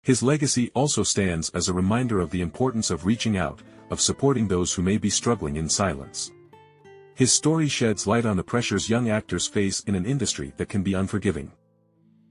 His legacy also stands as a reminder of the importance of reaching out, of supporting those who may be struggling in silence. His story sheds light on the pressures young actors face in an industry that can be unforgiving.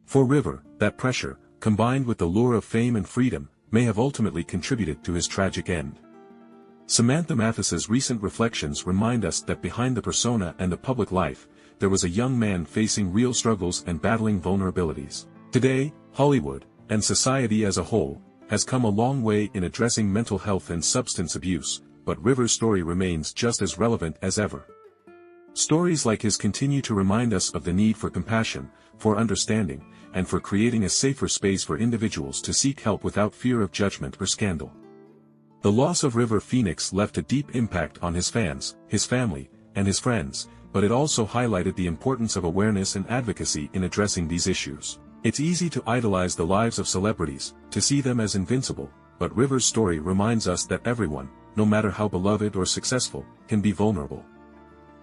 For River, that pressure, combined with the lure of fame and freedom, may have ultimately contributed to his tragic end. Samantha Mathis's recent reflections remind us that behind the persona and the public life, there was a young man facing real struggles and battling vulnerabilities. Today, Hollywood, and society as a whole, has come a long way in addressing mental health and substance abuse, but River's story remains just as relevant as ever. Stories like his continue to remind us of the need for compassion, for understanding, and for creating a safer space for individuals to seek help without fear of judgment or scandal. The loss of River Phoenix left a deep impact on his fans, his family, and his friends, but it also highlighted the importance of awareness and advocacy in addressing these issues. It's easy to idolize the lives of celebrities, to see them as invincible, but River's story reminds us that everyone, no matter how beloved or successful, can be vulnerable.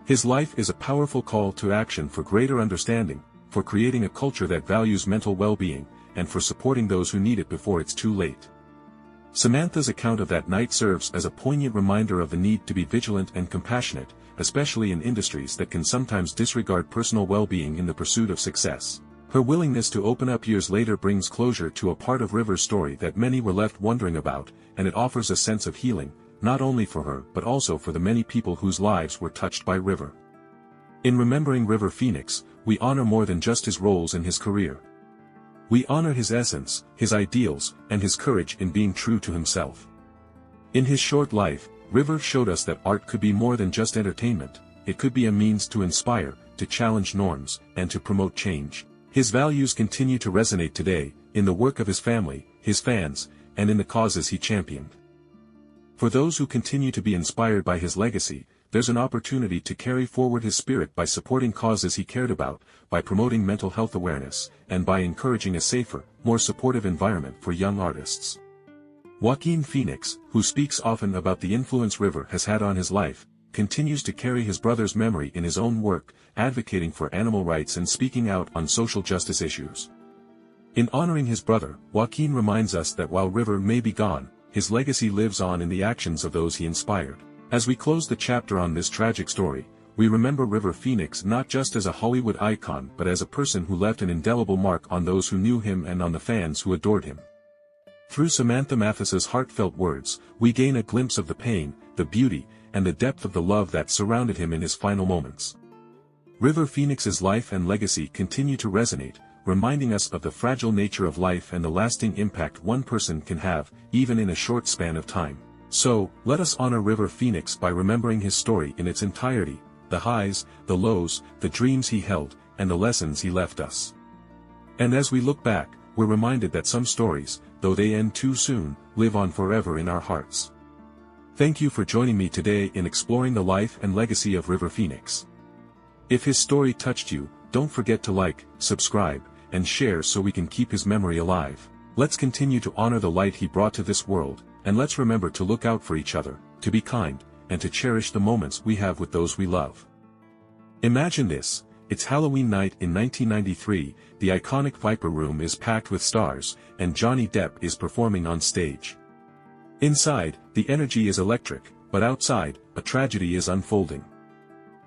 His life is a powerful call to action for greater understanding, for creating a culture that values mental well-being, and for supporting those who need it before it's too late. Samantha's account of that night serves as a poignant reminder of the need to be vigilant and compassionate, especially in industries that can sometimes disregard personal well-being in the pursuit of success. Her willingness to open up years later brings closure to a part of River's story that many were left wondering about, and it offers a sense of healing, not only for her but also for the many people whose lives were touched by River. In remembering River Phoenix, we honor more than just his roles in his career. We honor his essence, his ideals, and his courage in being true to himself. In his short life, River showed us that art could be more than just entertainment, it could be a means to inspire, to challenge norms, and to promote change. His values continue to resonate today, in the work of his family, his fans, and in the causes he championed. For those who continue to be inspired by his legacy, there's an opportunity to carry forward his spirit by supporting causes he cared about, by promoting mental health awareness, and by encouraging a safer, more supportive environment for young artists. Joaquin Phoenix, who speaks often about the influence River has had on his life, continues to carry his brother's memory in his own work, advocating for animal rights and speaking out on social justice issues. In honoring his brother, Joaquin reminds us that while River may be gone, his legacy lives on in the actions of those he inspired. As we close the chapter on this tragic story, we remember River Phoenix not just as a Hollywood icon but as a person who left an indelible mark on those who knew him and on the fans who adored him. Through Samantha Mathis's heartfelt words, we gain a glimpse of the pain, the beauty, and the depth of the love that surrounded him in his final moments. River Phoenix's life and legacy continue to resonate, reminding us of the fragile nature of life and the lasting impact one person can have, even in a short span of time. So, let us honor River Phoenix by remembering his story in its entirety, the highs, the lows, the dreams he held, and the lessons he left us. And as we look back, we're reminded that some stories, though they end too soon, live on forever in our hearts. Thank you for joining me today in exploring the life and legacy of River Phoenix. If his story touched you, don't forget to like, subscribe, and share so we can keep his memory alive. Let's continue to honor the light he brought to this world, and let's remember to look out for each other, to be kind, and to cherish the moments we have with those we love. Imagine this, it's Halloween night in 1993, the iconic Viper Room is packed with stars, and Johnny Depp is performing on stage. Inside, the energy is electric, but outside, a tragedy is unfolding.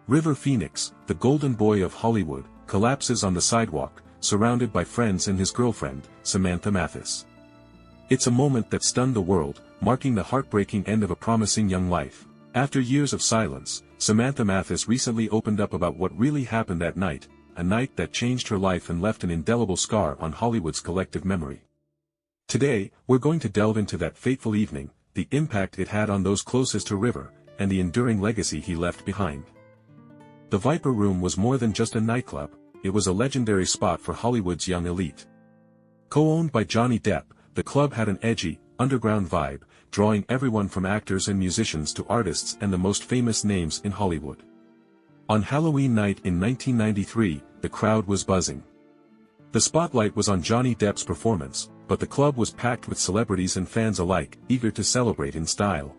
River Phoenix, the golden boy of Hollywood, collapses on the sidewalk, surrounded by friends and his girlfriend, Samantha Mathis. It's a moment that stunned the world, marking the heartbreaking end of a promising young life. After years of silence, Samantha Mathis recently opened up about what really happened that night, a night that changed her life and left an indelible scar on Hollywood's collective memory. Today, we're going to delve into that fateful evening, the impact it had on those closest to River, and the enduring legacy he left behind. The Viper Room was more than just a nightclub, it was a legendary spot for Hollywood's young elite. Co-owned by Johnny Depp, the club had an edgy, underground vibe, drawing everyone from actors and musicians to artists and the most famous names in Hollywood. On Halloween night in 1993, the crowd was buzzing. The spotlight was on Johnny Depp's performance, but the club was packed with celebrities and fans alike, eager to celebrate in style.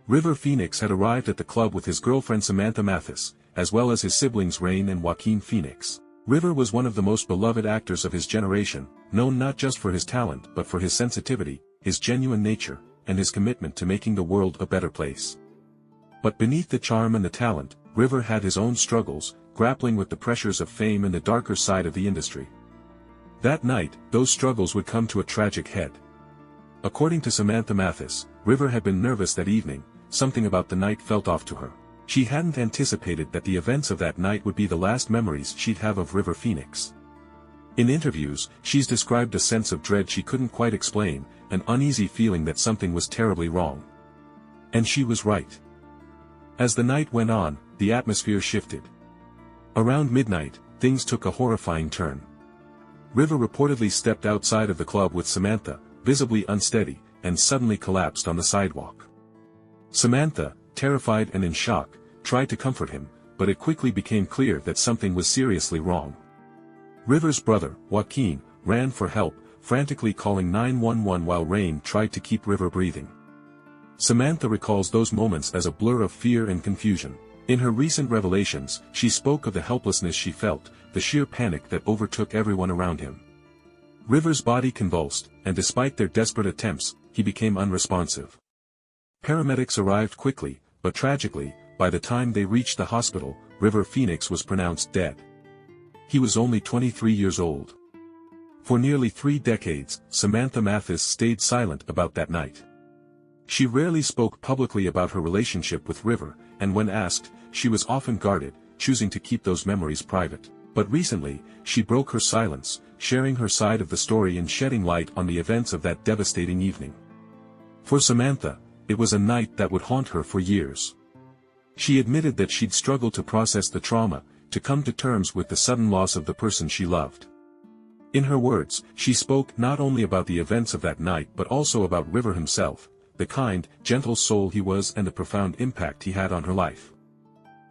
River Phoenix had arrived at the club with his girlfriend Samantha Mathis, as well as his siblings Rain and Joaquin Phoenix. River was one of the most beloved actors of his generation, known not just for his talent but for his sensitivity, his genuine nature, and his commitment to making the world a better place. But beneath the charm and the talent, River had his own struggles, grappling with the pressures of fame and the darker side of the industry. That night, those struggles would come to a tragic head. According to Samantha Mathis, River had been nervous that evening. Something about the night felt off to her. She hadn't anticipated that the events of that night would be the last memories she'd have of River Phoenix. In interviews, she's described a sense of dread she couldn't quite explain, an uneasy feeling that something was terribly wrong. And she was right. As the night went on, the atmosphere shifted. Around midnight, things took a horrifying turn. River reportedly stepped outside of the club with Samantha, visibly unsteady, and suddenly collapsed on the sidewalk. Samantha, terrified and in shock, tried to comfort him, but it quickly became clear that something was seriously wrong. River's brother, Joaquin, ran for help, frantically calling 911 while Rain tried to keep River breathing. Samantha recalls those moments as a blur of fear and confusion. In her recent revelations, she spoke of the helplessness she felt, the sheer panic that overtook everyone around him. River's body convulsed, and despite their desperate attempts, he became unresponsive. Paramedics arrived quickly, but tragically, by the time they reached the hospital, River Phoenix was pronounced dead. He was only 23 years old. For nearly 3 decades, Samantha Mathis stayed silent about that night. She rarely spoke publicly about her relationship with River, and when asked, she was often guarded, choosing to keep those memories private. But recently, she broke her silence, sharing her side of the story and shedding light on the events of that devastating evening. For Samantha, it was a night that would haunt her for years. She admitted that she'd struggled to process the trauma, to come to terms with the sudden loss of the person she loved. In her words, she spoke not only about the events of that night but also about River himself, the kind, gentle soul he was and the profound impact he had on her life.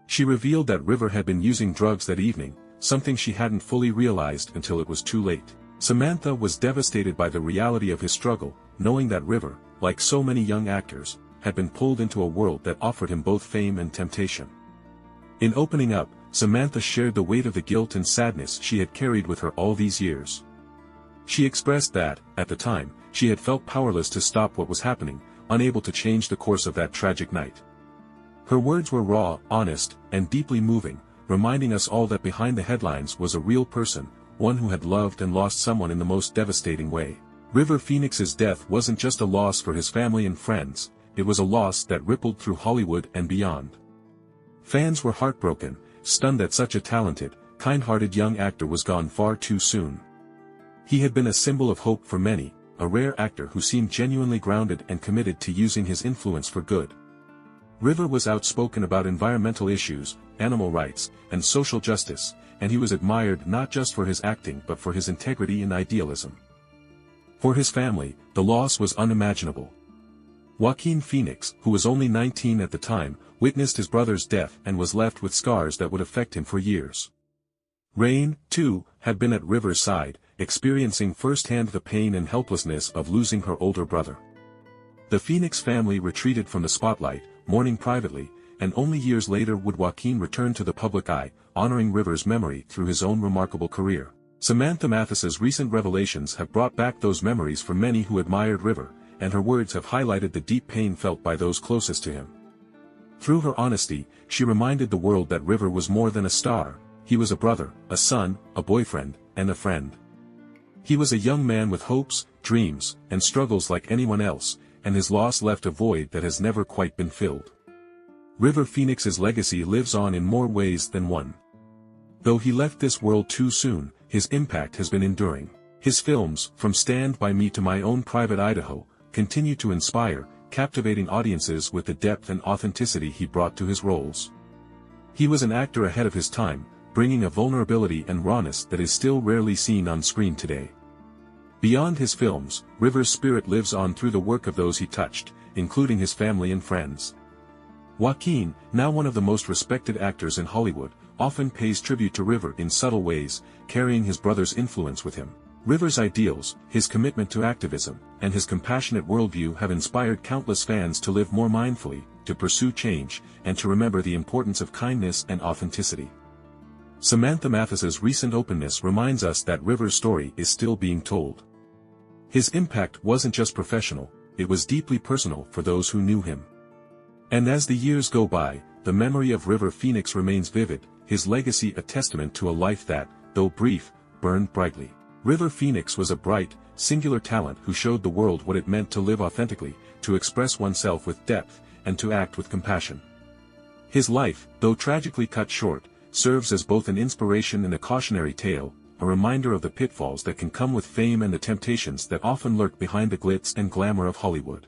She revealed that River had been using drugs that evening, something she hadn't fully realized until it was too late. Samantha was devastated by the reality of his struggle, knowing that River, like so many young actors, had been pulled into a world that offered him both fame and temptation. In opening up, Samantha shared the weight of the guilt and sadness she had carried with her all these years. She expressed that, at the time, she had felt powerless to stop what was happening, unable to change the course of that tragic night. Her words were raw, honest, and deeply moving, reminding us all that behind the headlines was a real person, one who had loved and lost someone in the most devastating way. River Phoenix's death wasn't just a loss for his family and friends, it was a loss that rippled through Hollywood and beyond. Fans were heartbroken, stunned that such a talented, kind-hearted young actor was gone far too soon. He had been a symbol of hope for many, a rare actor who seemed genuinely grounded and committed to using his influence for good. River was outspoken about environmental issues, animal rights, and social justice, and he was admired not just for his acting but for his integrity and idealism. For his family, the loss was unimaginable. Joaquin Phoenix, who was only 19 at the time, witnessed his brother's death and was left with scars that would affect him for years. Rain, too, had been at River's side, experiencing firsthand the pain and helplessness of losing her older brother. The Phoenix family retreated from the spotlight, mourning privately, and only years later would Joaquin return to the public eye, honoring River's memory through his own remarkable career. Samantha Mathis's recent revelations have brought back those memories for many who admired River, and her words have highlighted the deep pain felt by those closest to him. Through her honesty, she reminded the world that River was more than a star, he was a brother, a son, a boyfriend, and a friend. He was a young man with hopes, dreams, and struggles like anyone else, and his loss left a void that has never quite been filled. River Phoenix's legacy lives on in more ways than one. Though he left this world too soon, his impact has been enduring. His films, from Stand By Me to My Own Private Idaho, continue to inspire, captivating audiences with the depth and authenticity he brought to his roles. He was an actor ahead of his time, bringing a vulnerability and rawness that is still rarely seen on screen today. Beyond his films, River's spirit lives on through the work of those he touched, including his family and friends. Joaquin, now one of the most respected actors in Hollywood, often pays tribute to River in subtle ways, carrying his brother's influence with him. River's ideals, his commitment to activism, and his compassionate worldview have inspired countless fans to live more mindfully, to pursue change, and to remember the importance of kindness and authenticity. Samantha Mathis's recent openness reminds us that River's story is still being told. His impact wasn't just professional, it was deeply personal for those who knew him. And as the years go by, the memory of River Phoenix remains vivid, his legacy a testament to a life that, though brief, burned brightly. River Phoenix was a bright, singular talent who showed the world what it meant to live authentically, to express oneself with depth, and to act with compassion. His life, though tragically cut short, serves as both an inspiration and a cautionary tale, a reminder of the pitfalls that can come with fame and the temptations that often lurk behind the glitz and glamour of Hollywood.